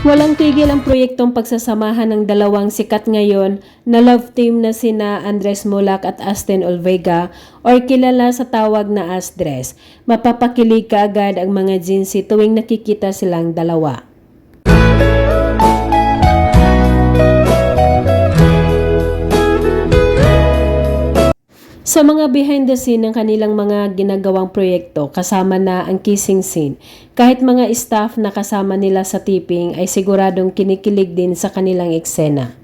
Walang tigil ang proyektong pagsasamahan ng dalawang sikat ngayon na love team na sina Andres Mulak at Astin Olvega or kilala sa tawag na Asdres. Mapapakilig ka agad ang mga Jinsi tuwing nakikita silang dalawa. Sa mga behind the scene ng kanilang mga ginagawang proyekto, kasama na ang kissing scene. Kahit mga staff na kasama nila sa taping ay siguradong kinikilig din sa kanilang eksena.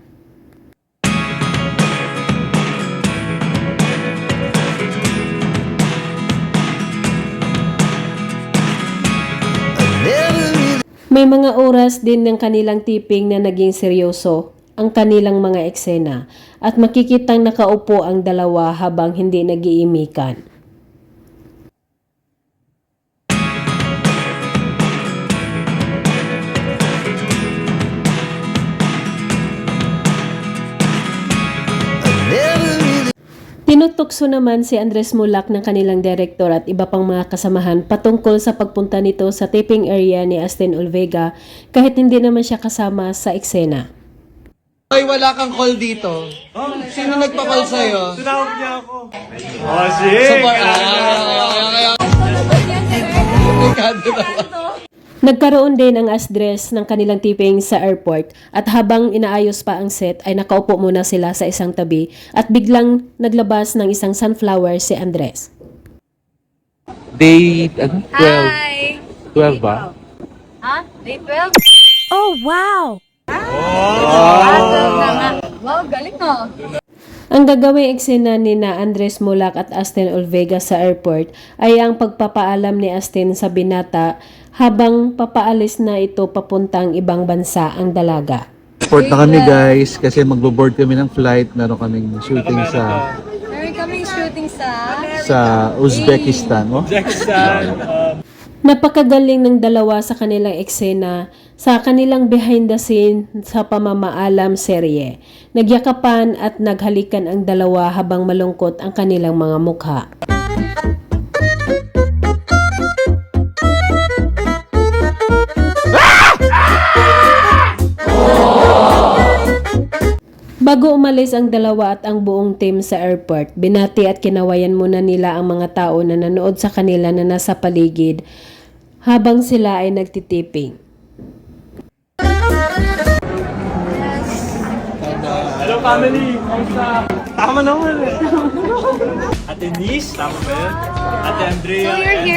May mga oras din ng kanilang taping na naging seryoso ang kanilang mga eksena at makikitang nakaupo ang dalawa habang hindi nag-iimikan. Tinutokso naman si Andres Mulak ng kanilang direktor at iba pang mga kasamahan patungkol sa pagpunta nito sa taping area ni Astin Olvega kahit hindi naman siya kasama sa eksena. Ay, wala kang call dito. Sino nagpa-call sa'yo? Tinawag niya ako. Oh, shit! Nagkaroon din ang Asdres ng kanilang taping sa airport at habang inaayos pa ang set ay nakaupo muna sila sa isang tabi at biglang naglabas ng isang sunflower si Andres. Day 12. Hi! 12 ba? Ha? Day 12? Oh, wow! Wow, galing no? Ang gagawing eksena ni na Andres Mulak at Astin Olvega sa airport ay ang pagpapaalam ni Astin sa binata habang papaalis na ito papuntang ibang bansa ang dalaga. Support na kami guys kasi magbo-board kami ng flight. Meron kaming shooting Meron kaming shooting sa Uzbekistan. Oh? Napakagaling ng dalawa sa kanilang eksena sa kanilang behind the scene sa pamamaalam serye. Nagyakapan at naghalikan ang dalawa habang malungkot ang kanilang mga mukha. Bago umalis ang dalawa at ang buong team sa airport, binati at kinawayan muna nila ang mga tao na nanood sa kanila na nasa paligid habang sila ay nagtitiping. Hello family! Kamusta? Tama naman eh! Ate Nis, tama ba yun? Ate Andrea. So you're here